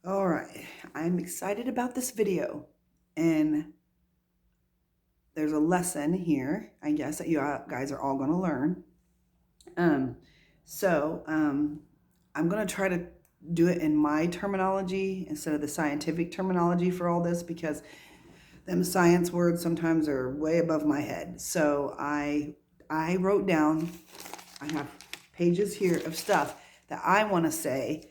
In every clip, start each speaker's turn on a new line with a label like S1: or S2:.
S1: All right, I'm excited about this video, and there's a lesson here, I guess, that you guys are all going to learn. Um, so I'm going to try to do it in my terminology instead of the scientific terminology for all this because them science words sometimes are way above my head. So I wrote down. I have pages here of stuff that I want to say.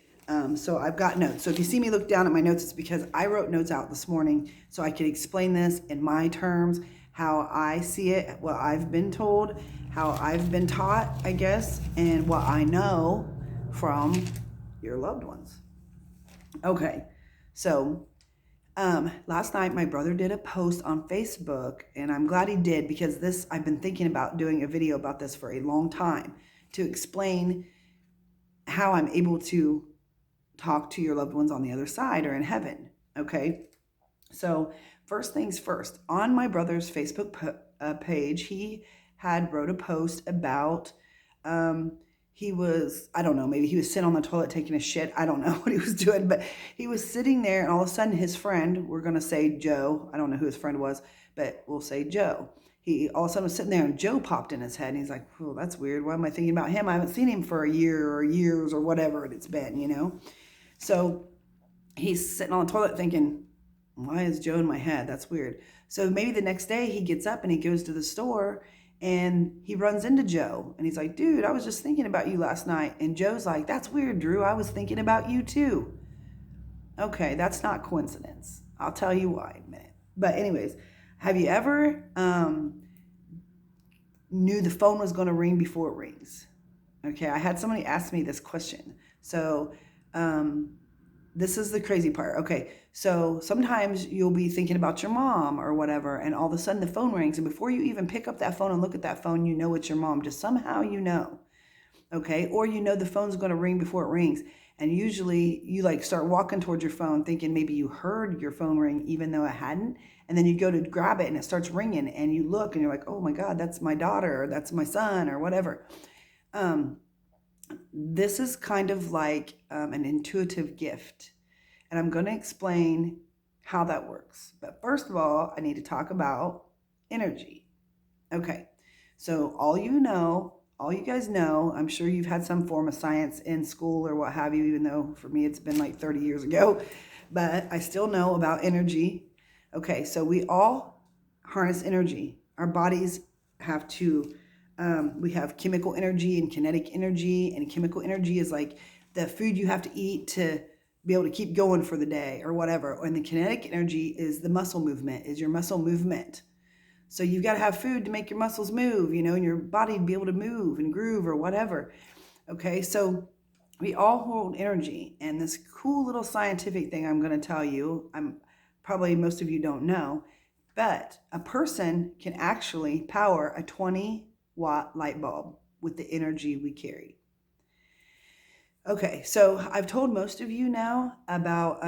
S1: So I've got notes. So if you see me look down at my notes, it's because I wrote notes out this morning so I could explain this in my terms, how I see it, what I've been told, how I've been taught, I guess, and what I know from your loved ones. Okay, so last night my brother did a post on Facebook, and I'm glad he did because I've been thinking about doing a video about this for a long time to explain how I'm able to talk to your loved ones on the other side or in heaven. Okay. So first things first, on my brother's Facebook page, he had wrote a post about, he was, I don't know, maybe he was sitting on the toilet taking a shit. I don't know what he was doing, but he was sitting there and all of a sudden his friend, we're going to say Joe, I don't know who his friend was, but we'll say Joe. He all of a sudden was sitting there and Joe popped in his head and he's like, oh, that's weird. Why am I thinking about him? I haven't seen him for a year or years or whatever it's been. So he's sitting on the toilet thinking, why is Joe in my head? That's weird. So maybe the next day he gets up and he goes to the store and he runs into Joe and he's like, dude, I was just thinking about you last night. And Joe's like, that's weird, Drew. I was thinking about you too. Okay, that's not coincidence. I'll tell you why in a minute. But anyways, have you ever knew the phone was going to ring before it rings? Okay, I had somebody ask me this question. So this is the crazy part. Okay, so sometimes you'll be thinking about your mom or whatever, and all of a sudden the phone rings, and before you even pick up that phone and look at that phone, you know it's your mom. Just somehow you know. Okay, or you know the phone's going to ring before it rings, and usually you like start walking towards your phone thinking maybe you heard your phone ring even though it hadn't, and then you go to grab it and it starts ringing, and you look and you're like, oh my God, that's my daughter, or that's my son, or whatever. Um, this is kind of like an intuitive gift. And I'm going to explain how that works. But first of all, I need to talk about energy. Okay. So all you guys know, I'm sure you've had some form of science in school or what have you, even though for me it's been like 30 years ago, but I still know about energy. Okay. So we all harness energy. Our bodies have to we have chemical energy and kinetic energy, and chemical energy is like the food you have to eat to be able to keep going for the day or whatever. And the kinetic energy is the muscle movement, is your muscle movement. So you've got to have food to make your muscles move, and your body to be able to move and groove or whatever. Okay, so we all hold energy, and this cool little scientific thing I'm going to tell you, I'm probably most of you don't know, but a person can actually power a 20-watt light bulb with the energy we carry. Okay, so I've told most of you now about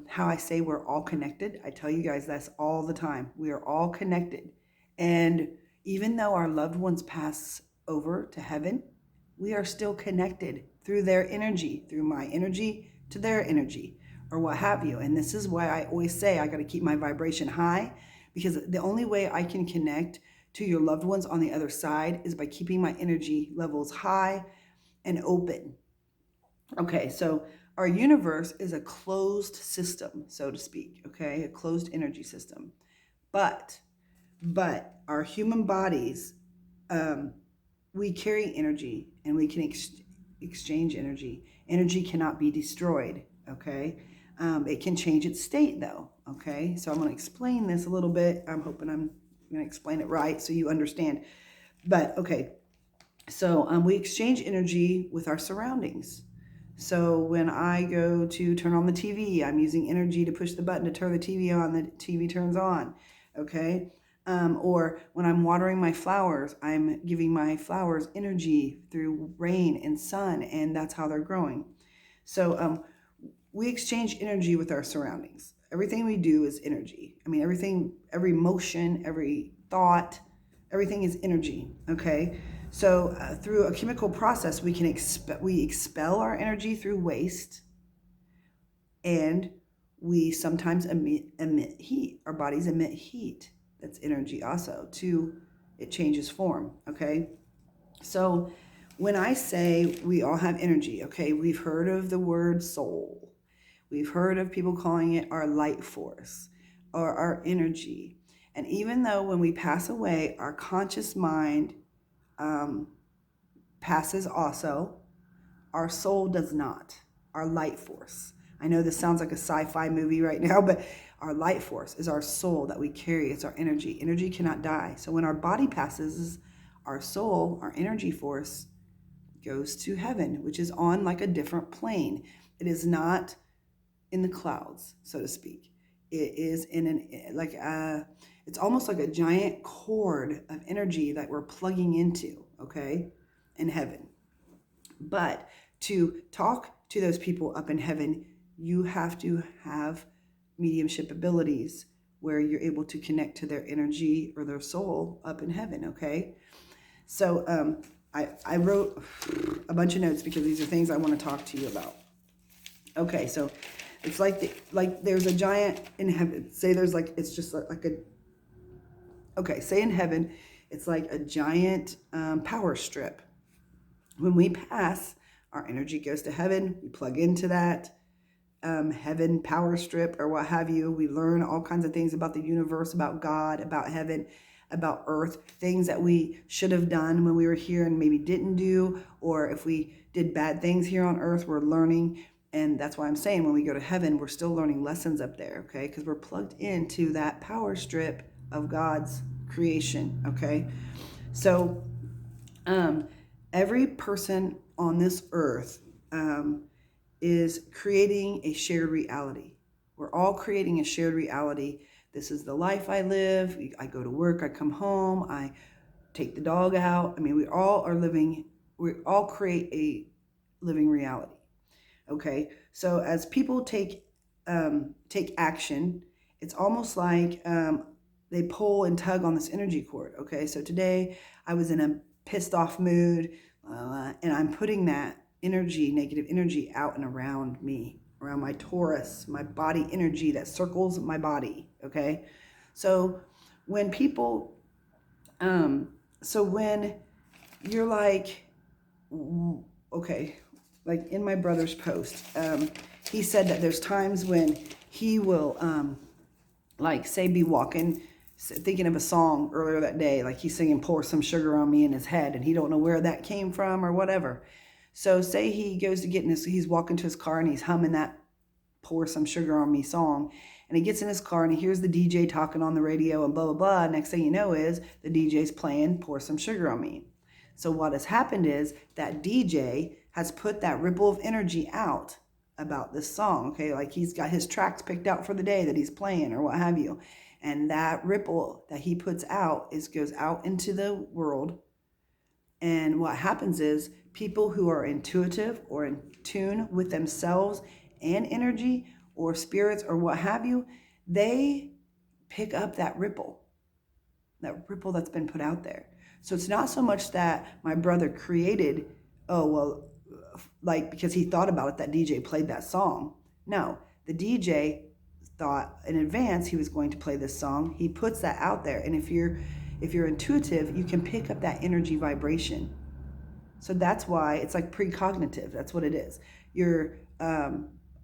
S1: how I say we're all connected. I tell you guys that's all the time. We are all connected. And even though our loved ones pass over to heaven, we are still connected through their energy, through my energy to their energy, or what have you. And this is why I always say I got to keep my vibration high, because the only way I can connect to your loved ones on the other side is by keeping my energy levels high and open. Okay, so our universe is a closed system, so to speak, okay? A closed energy system. But our human bodies, we carry energy and we can exchange energy. Energy cannot be destroyed, okay? It can change its state though, okay? So I'm going to explain this a little bit. I'm hoping I'm going to explain it right so you understand. But okay, so we exchange energy with our surroundings. So when I go to turn on the TV, I'm using energy to push the button to turn the TV on, the TV turns on, okay? Or when I'm watering my flowers, I'm giving my flowers energy through rain and sun, and that's how they're growing. So we exchange energy with our surroundings. Everything we do is energy. I mean, everything, every motion, every thought, everything is energy, okay? So through a chemical process, we expel our energy through waste, And we sometimes emit heat. Our bodies emit heat. That's energy also. It changes form, okay? So when I say we all have energy, okay, we've heard of the word soul. We've heard of people calling it our light force or our energy. And even though when we pass away, our conscious mind passes also, our soul does not, our light force. I know this sounds like a sci-fi movie right now, but our light force is our soul that we carry. It's our energy. Energy cannot die. So when our body passes, our soul, our energy force, goes to heaven, which is on like a different plane. It is not in the clouds, so to speak. It is in it's almost like a giant cord of energy that we're plugging into, okay, in heaven. But to talk to those people up in heaven, you have to have mediumship abilities where you're able to connect to their energy or their soul up in heaven, okay? So I wrote a bunch of notes because these are things I want to talk to you about. Okay, so it's like there's a giant in heaven. Say there's like, it's just like a, okay, say in heaven, it's like a giant power strip. When we pass, our energy goes to heaven. We plug into that heaven power strip or what have you. We learn all kinds of things about the universe, about God, about heaven, about earth, things that we should have done when we were here and maybe didn't do, or if we did bad things here on earth, we're learning. And that's why I'm saying when we go to heaven, we're still learning lessons up there, okay? Because we're plugged into that power strip of God's creation, okay? So every person on this earth is creating a shared reality. We're all creating a shared reality. This is the life I live. I go to work, I come home, I take the dog out. I mean, we all create a living reality. Okay, so as people take action, it's almost like they pull and tug on this energy cord. Okay, so today I was in a pissed off mood, and I'm putting that energy, negative energy, out and around me, around my Taurus, my body energy that circles my body. Okay, so when people, when you're like, okay, like in my brother's post, he said that there's times when he will, like, say, be walking, thinking of a song earlier that day, like he's singing "Pour Some Sugar on Me" in his head, and he don't know where that came from or whatever. So say he goes to he's walking to his car and he's humming that "Pour Some Sugar on Me" song, and he gets in his car and he hears the DJ talking on the radio and blah, blah, blah. Next thing you know is the DJ's playing "Pour Some Sugar on Me." So what has happened is that DJ has put that ripple of energy out about this song, okay? Like he's got his tracks picked out for the day that he's playing or what have you. And that ripple that he puts out goes out into the world. And what happens is people who are intuitive or in tune with themselves and energy or spirits or what have you, they pick up that ripple that's been put out there. So it's not so much that my brother created, oh, well, like because he thought about it, that DJ played that song. No, the DJ thought in advance he was going to play this song. He puts that out there. And if you're intuitive, you can pick up that energy vibration. So that's why it's like precognitive. That's what it is. You're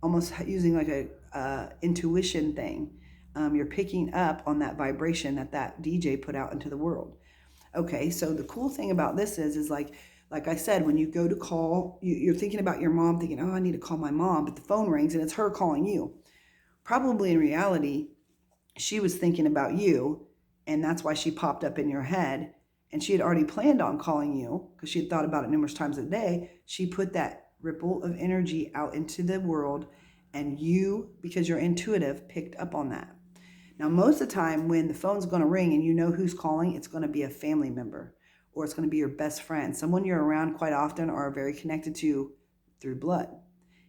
S1: almost using like a intuition thing. You're picking up on that vibration that DJ put out into the world. Okay, so the cool thing about this is like I said, when you go to call, you're thinking about your mom, thinking, oh, I need to call my mom, but the phone rings and it's her calling you. Probably in reality, she was thinking about you, and that's why she popped up in your head, and she had already planned on calling you because she had thought about it numerous times a day. She put that ripple of energy out into the world, and you, because you're intuitive, picked up on that. Now, most of the time when the phone's going to ring and you know who's calling, it's going to be a family member or it's going to be your best friend, someone you're around quite often or are very connected to through blood.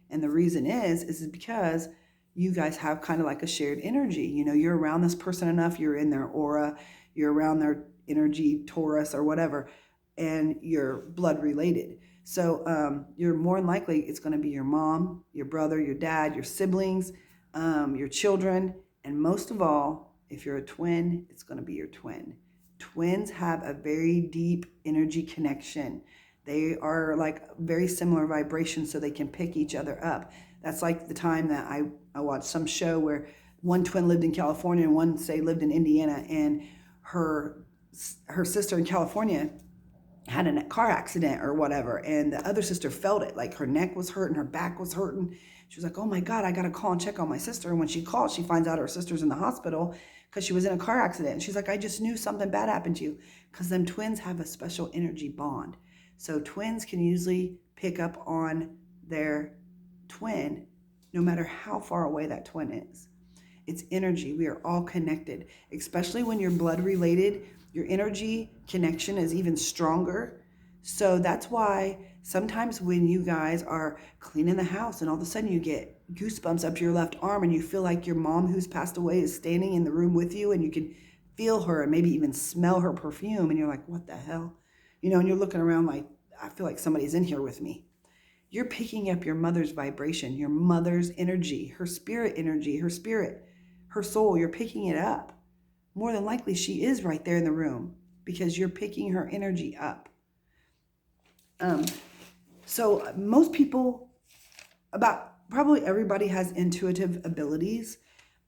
S1: And the reason is because you guys have kind of like a shared energy. You know, you're around this person enough, you're in their aura, you're around their energy, Taurus or whatever, and you're blood related. So you're more than likely, it's going to be your mom, your brother, your dad, your siblings, your children, and most of all, if you're a twin, it's going to be your twin. Twins have a very deep energy connection. They are like very similar vibrations, so they can pick each other up. That's like the time that I watched some show where one twin lived in California and one, say, lived in Indiana, and her sister in California had a car accident or whatever, and the other sister felt it, like her neck was hurting, her back was hurting. She was like, oh my God, I gotta call and check on my sister. And when she calls, she finds out her sister's in the hospital because she was in a car accident. And she's like, I just knew something bad happened to you, because them twins have a special energy bond. So twins can usually pick up on their twin no matter how far away that twin is. It's energy. We are all connected, especially when you're blood related. Your energy connection is even stronger. So that's why sometimes when you guys are cleaning the house and all of a sudden you get goosebumps up to your left arm and you feel like your mom who's passed away is standing in the room with you, and you can feel her and maybe even smell her perfume, and you're like, what the hell? And you're looking around like, I feel like somebody's in here with me. You're picking up your mother's vibration, your mother's energy, her spirit energy, her spirit, her soul. You're picking it up. More than likely, she is right there in the room because you're picking her energy up. So most people, about probably everybody, has intuitive abilities.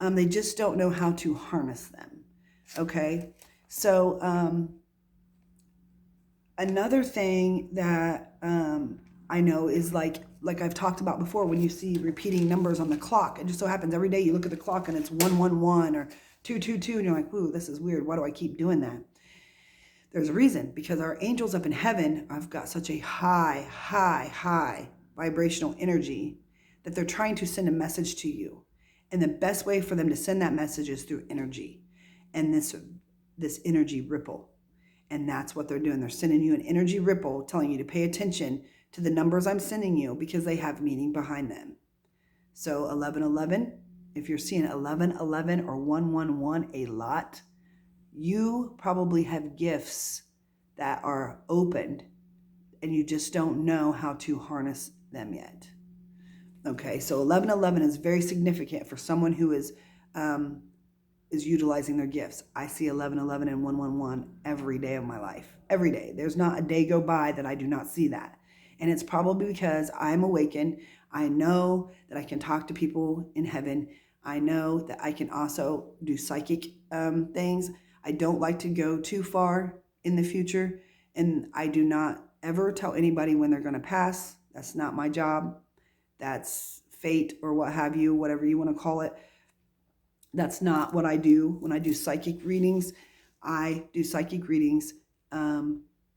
S1: They just don't know how to harness them. Okay. So another thing that I know is like I've talked about before, when you see repeating numbers on the clock, it just so happens every day you look at the clock and it's 111 or 222, and you're like, ooh, this is weird. Why do I keep doing that? There's a reason, because our angels up in heaven have got such a high, high, high vibrational energy that they're trying to send a message to you. And the best way for them to send that message is through energy and this energy ripple. And that's what they're doing. They're sending you an energy ripple, telling you to pay attention to the numbers I'm sending you because they have meaning behind them. So 1111, if you're seeing 1111 or 111 a lot, you probably have gifts that are opened and you just don't know how to harness them yet. Okay, so 1111 is very significant for someone who is utilizing their gifts. I see 1111 and 111 every day of my life. Every day. There's not a day go by that I do not see that. And it's probably because I'm awakened. I know that I can talk to people in heaven. I know that I can also do psychic things. I don't like to go too far in the future, and I do not ever tell anybody when they're going to pass. That's not my job. That's fate or what have you, whatever you want to call it. That's not what I do. When I do psychic readings, I do psychic readings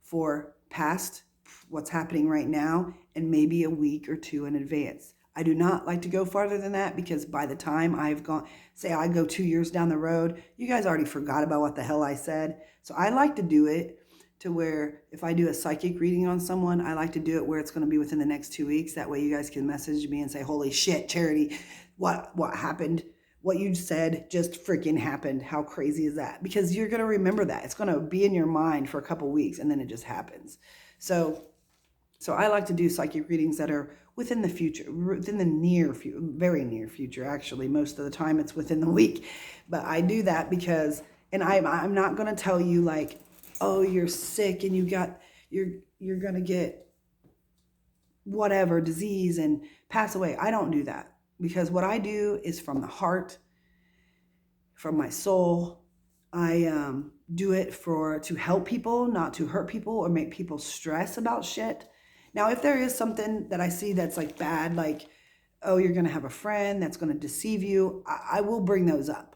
S1: for past, what's happening right now, and maybe a week or two in advance. I do not like to go farther than that, because by the time I've gone, say I go 2 years down the road, you guys already forgot about what the hell I said. So I like to do it to where if I do a psychic reading on someone, I like to do it where it's going to be within the next 2 weeks. That way you guys can message me and say, holy shit, Charity, what happened? What you said just freaking happened. How crazy is that? Because you're going to remember that. It's going to be in your mind for a couple weeks, and then it just happens. So I like to do psychic readings that are within the future, within the near future, very near future. Actually, most of the time it's within the week. But I do that because, and I'm not going to tell you like, oh, you're sick and you're going to get whatever disease and pass away. I don't do that, because what I do is from the heart, from my soul. I do it to help people, not to hurt people or make people stress about shit. Now, if there is something that I see that's like bad, like, oh, you're going to have a friend that's going to deceive you, I will bring those up.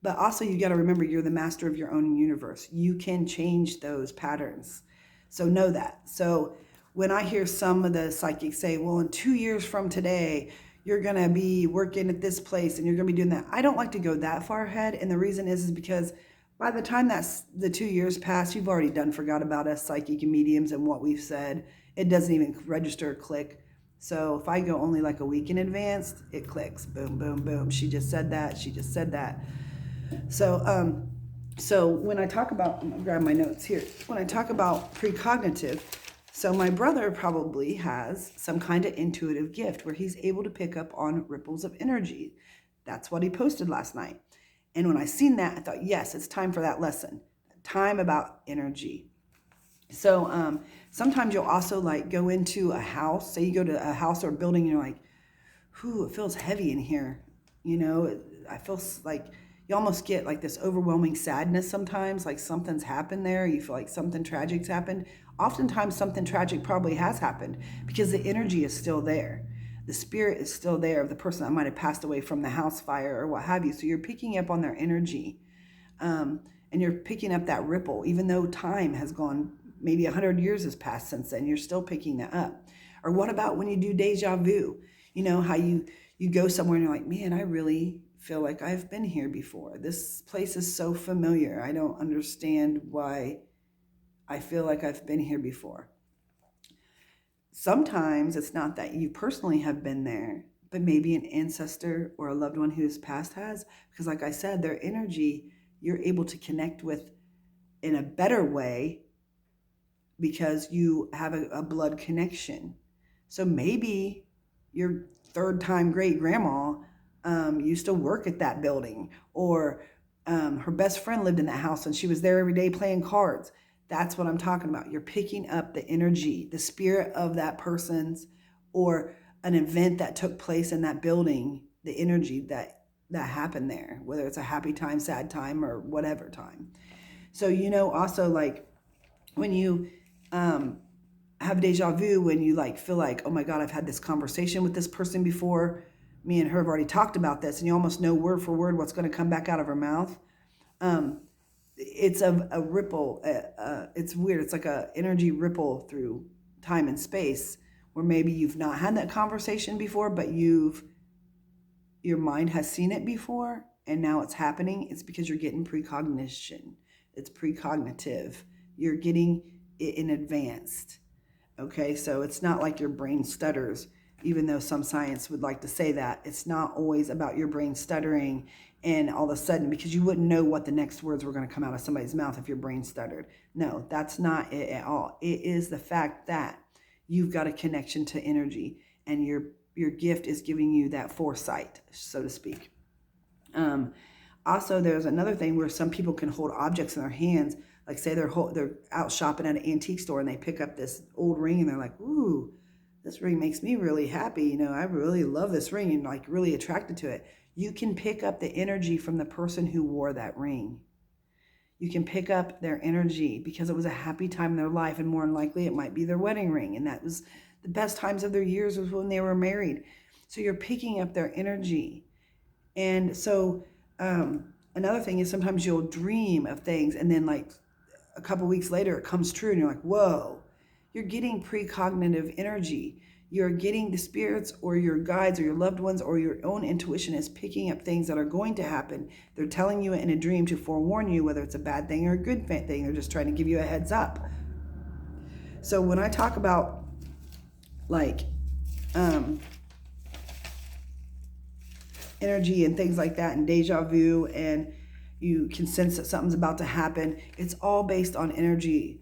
S1: But also, you got to remember, you're the master of your own universe. You can change those patterns. So know that. So when I hear some of the psychics say, well, in 2 years from today, you're going to be working at this place and you're going to be doing that, I don't like to go that far ahead. And the reason is because by the time that's the 2 years pass, you've already forgot about us psychic and mediums and what we've said. It doesn't even register or click. So if I go only like a week in advance, it clicks. Boom, boom, boom. She just said that. She just said that. So when I talk about, I'm gonna grab my notes here. When I talk about precognitive, So my brother probably has some kind of intuitive gift where he's able to pick up on ripples of energy. That's what he posted last night. And when I seen that, I thought, yes, it's time for that lesson. Time about energy. So sometimes you'll also like go into a house. Say you go to a house or a building and you're like, whew, it feels heavy in here. I feel like you almost get like this overwhelming sadness sometimes, like something's happened there. You feel like something tragic's happened. Oftentimes something tragic probably has happened because the energy is still there. The spirit is still there of the person that might have passed away from the house fire or what have you. So you're picking up on their energy. And you're picking up that ripple, even though time has gone, maybe 100 years has passed since then, you're still picking that up. Or what about when you do deja vu? You know, how you go somewhere and you're like, man, I really feel like I've been here before. This place is so familiar. I don't understand why I feel like I've been here before. Sometimes it's not that you personally have been there, but maybe an ancestor or a loved one who has passed has, because like I said, their energy you're able to connect with in a better way because you have a blood connection. So maybe your third time great grandma used to work at that building, or her best friend lived in that house and she was there every day playing cards. That's what I'm talking about. You're picking up the energy, the spirit of that person's, or an event that took place in that building, the energy that happened there, whether it's a happy time, sad time, or whatever time. So, also like when you have deja vu, when you like feel like, oh my God, I've had this conversation with this person before. Me and her have already talked about this, and you almost know word for word what's going to come back out of her mouth. It's a ripple. It's weird. It's like a energy ripple through time and space, where maybe you've not had that conversation before, but your mind has seen it before and now it's happening. It's because you're getting precognition. It's precognitive. You're getting it in advanced. Okay, so it's not like your brain stutters, even though some science would like to say that. It's not always about your brain stuttering and all of a sudden, because you wouldn't know what the next words were going to come out of somebody's mouth if your brain stuttered. No, that's not it at all. It is the fact that you've got a connection to energy, and your gift is giving you that foresight, so to speak. Also, there's another thing where some people can hold objects in their hands. Like say they're out shopping at an antique store and they pick up this old ring and they're like, ooh, this ring makes me really happy. I really love this ring, and like really attracted to it. You can pick up the energy from the person who wore that ring. You can pick up their energy because it was a happy time in their life, and more than likely it might be their wedding ring, and that was the best times of their years was when they were married. So you're picking up their energy. And so another thing is sometimes you'll dream of things and then like a couple weeks later it comes true and you're like, whoa, you're getting precognitive energy. You're getting the spirits or your guides or your loved ones or your own intuition is picking up things that are going to happen. They're telling you in a dream to forewarn you, whether it's a bad thing or a good thing. They're just trying to give you a heads up. So when I talk about like energy and things like that and deja vu, and you can sense that something's about to happen, it's all based on energy.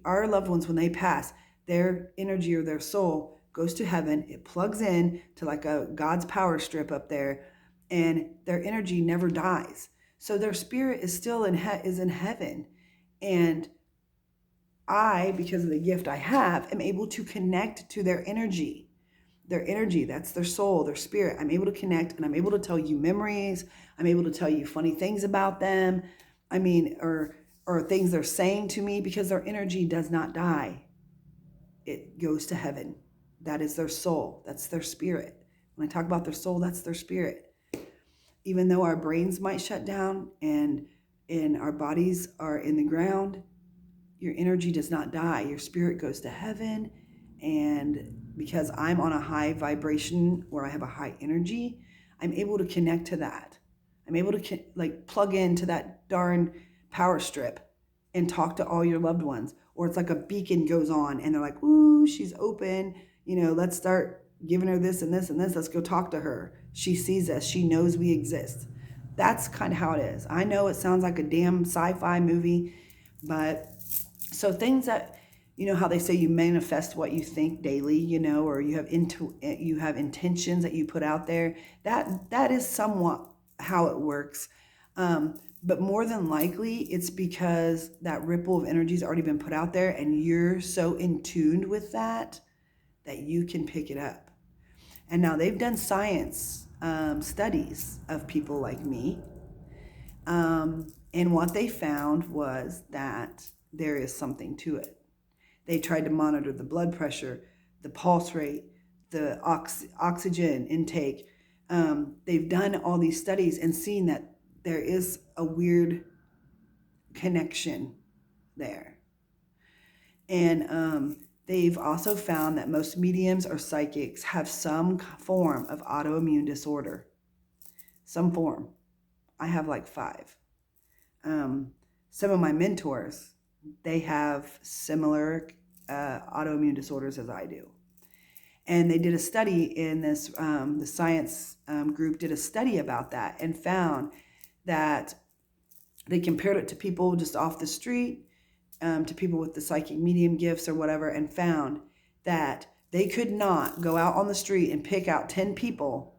S1: Our loved ones, when they pass, their energy or their soul goes to heaven. It plugs in to like a God's power strip up there, and their energy never dies. So their spirit is still is in heaven. And I, because of the gift I have, am able to connect to their energy. Their energy, that's their soul, their spirit. I'm able to connect, and I'm able to tell you memories. I'm able to tell you funny things about them. Or things they're saying to me, because their energy does not die. It goes to heaven. That is their soul. That's their spirit. When I talk about their soul, that's their spirit. Even though our brains might shut down and our bodies are in the ground, your energy does not die. Your spirit goes to heaven. And because I'm on a high vibration where I have a high energy, I'm able to connect to that. I'm able to plug into that darn power strip and talk to all your loved ones. Or it's like a beacon goes on and they're like, ooh, she's open. Let's start giving her this and this and this. Let's go talk to her. She sees us. She knows we exist. That's kind of how it is. I know it sounds like a damn sci-fi movie, but so things that, you know how they say you manifest what you think daily, or you have intentions that you put out there. That is somewhat how it works. But more than likely, it's because that ripple of energy has already been put out there, and you're so in tune with that that you can pick it up. And now they've done science studies of people like me. And what they found was that there is something to it. They tried to monitor the blood pressure, the pulse rate, the oxygen intake. They've done all these studies and seen that there is a weird connection there. And they've also found that most mediums or psychics have some form of autoimmune disorder. Some form. I have like 5. Some of my mentors, they have similar autoimmune disorders as I do. And they did a study in this, the science group did a study about that and found that they compared it to people just off the street, to people with the psychic medium gifts or whatever, and found that they could not go out on the street and pick out 10 people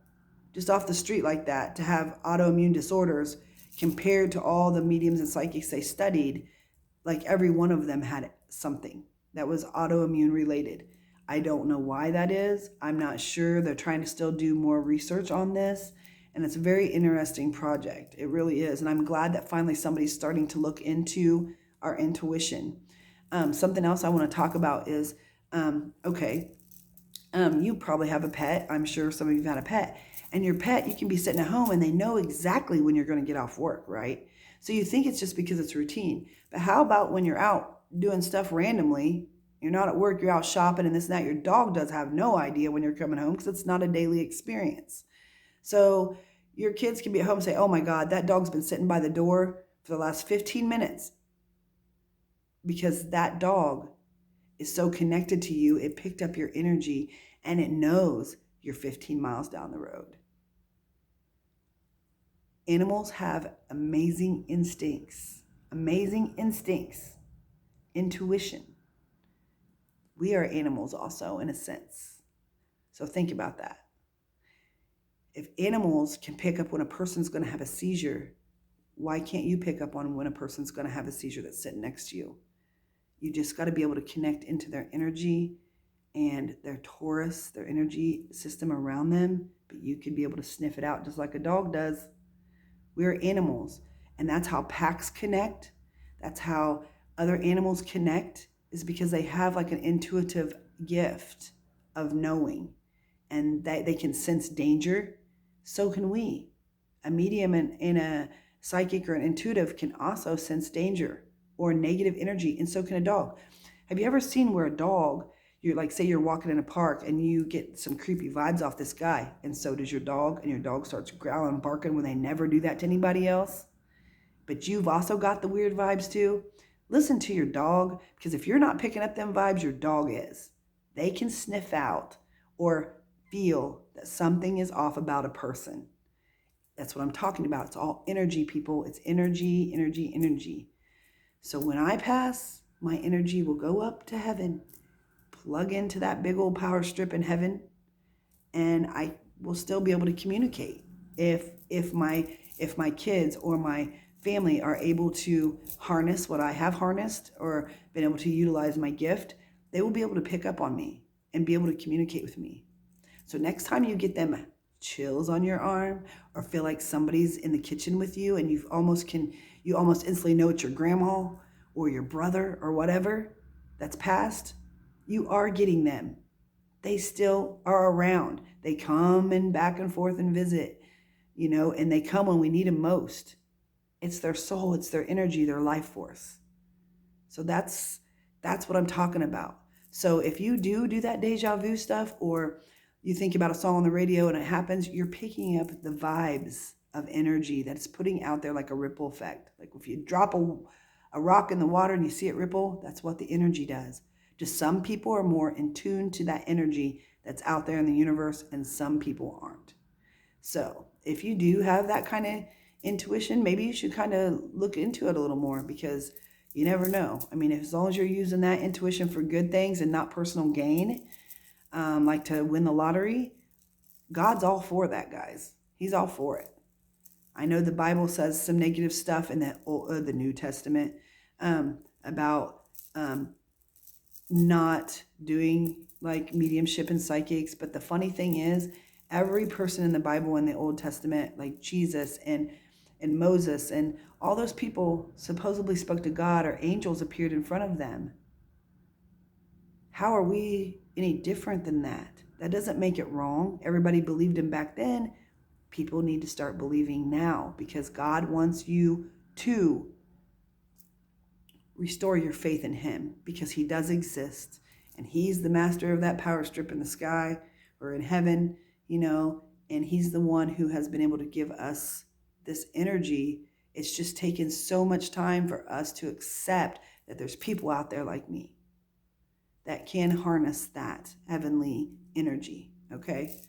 S1: just off the street like that to have autoimmune disorders compared to all the mediums and psychics they studied. Like every one of them had something that was autoimmune related. I don't know why that is. I'm not sure. They're trying to still do more research on this. And it's a very interesting project. It really is. And I'm glad that finally somebody's starting to look into our intuition. Something else I want to talk about is, you probably have a pet. I'm sure some of you have had a pet. And your pet, you can be sitting at home and they know exactly when you're going to get off work, right? So you think it's just because it's routine. But how about when you're out doing stuff randomly? You're not at work, you're out shopping and this and that. Your dog does have no idea when you're coming home because it's not a daily experience. So your kids can be at home and say, oh my God, that dog's been sitting by the door for the last 15 minutes. Because that dog is so connected to you, it picked up your energy and it knows you're 15 miles down the road. Animals have amazing instincts, intuition. We are animals also, in a sense. So think about that. If animals can pick up when a person's going to have a seizure, why can't you pick up on when a person's going to have a seizure that's sitting next to you? You just got to be able to connect into their energy and their torus, their energy system around them, but you could be able to sniff it out just like a dog does. We're animals, and that's how packs connect. That's how other animals connect, is because they have like an intuitive gift of knowing, and they can sense danger. So can we. A medium and a psychic or an intuitive can also sense danger or negative energy, and so can a dog. Have you ever seen where a dog, you're like, say you're walking in a park and you get some creepy vibes off this guy, and so does your dog, and your dog starts growling and barking when they never do that to anybody else? But you've also got the weird vibes too. Listen to your dog, because if you're not picking up them vibes, your dog is. They can sniff out or feel that something is off about a person. That's what I'm talking about. It's all energy, people. It's energy, energy, energy. So when I pass, my energy will go up to heaven, plug into that big old power strip in heaven, and I will still be able to communicate. If my kids or my family are able to harness what I have harnessed or been able to utilize my gift, they will be able to pick up on me and be able to communicate with me. So next time you get them chills on your arm or feel like somebody's in the kitchen with you and you almost instantly know it's your grandma or your brother or whatever that's passed, you are getting them. They still are around. They come and back and forth and visit, and they come when we need them most. It's their soul, it's their energy, their life force. So that's what I'm talking about. So if you do that deja vu stuff, or you think about a song on the radio and it happens, you're picking up the vibes of energy that's putting out there like a ripple effect. Like if you drop a rock in the water and you see it ripple, that's what the energy does. Just some people are more in tune to that energy that's out there in the universe, and some people aren't. So if you do have that kind of intuition, maybe you should kind of look into it a little more, because You never know. I mean, as long as you're using that intuition for good things and not personal gain, like to win the lottery, God's all for that, guys. He's all for it. I know the Bible says some negative stuff in the New Testament about not doing like mediumship and psychics. But the funny thing is, every person in the Bible in the Old Testament, like Jesus and Moses and all those people supposedly spoke to God, or angels appeared in front of them. How are we any different than that? That doesn't make it wrong. Everybody believed him back then. People need to start believing now, because God wants you to restore your faith in him, because he does exist, and he's the master of that power strip in the sky or in heaven, and he's the one who has been able to give us this energy. It's just taken so much time for us to accept that there's people out there like me that can harness that heavenly energy. Okay.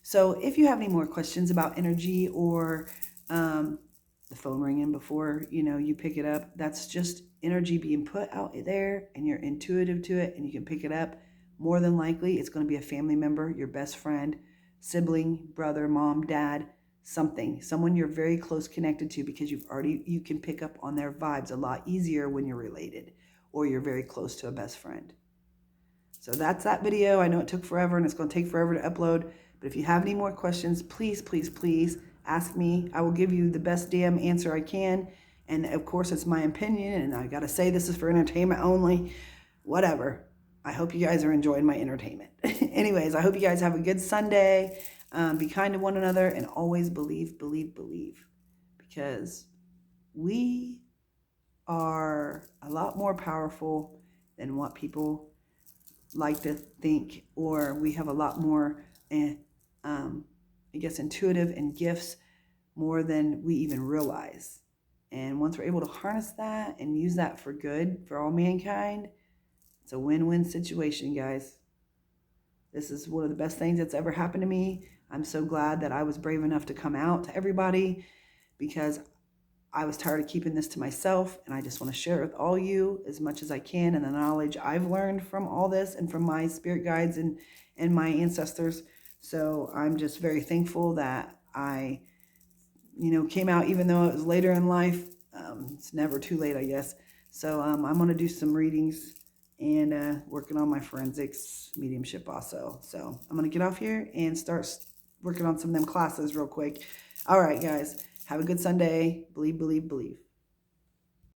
S1: So if you have any more questions about energy, or the phone ringing before you pick it up, that's just energy being put out there, and you're intuitive to it, and you can pick it up. More than likely, it's going to be a family member, your best friend, sibling, brother, mom, dad, someone you're very close connected to, because you can pick up on their vibes a lot easier when you're related, or you're very close to a best friend. So that's that video. I know it took forever, and it's going to take forever to upload. But if you have any more questions, please, please, please ask me. I will give you the best damn answer I can. And of course, it's my opinion, and I got to say this is for entertainment only. Whatever. I hope you guys are enjoying my entertainment. Anyways, I hope you guys have a good Sunday. Be kind to one another, and always believe, believe, believe. Because we are a lot more powerful than what people like to think, or we have a lot more intuitive and gifts, more than we even realize. And once we're able to harness that and use that for good for all mankind, it's a win-win situation, guys. This is one of the best things that's ever happened to me. I'm so glad that I was brave enough to come out to everybody, because I was tired of keeping this to myself, and I just want to share it with all you as much as I can, and the knowledge I've learned from all this and from my spirit guides and my ancestors. So I'm just very thankful that I, came out, even though it was later in life. It's never too late, I guess. So I'm going to do some readings and working on my forensics mediumship also. So I'm going to get off here and start working on some of them classes real quick. All right, guys. Have a good Sunday. Believe, believe, believe.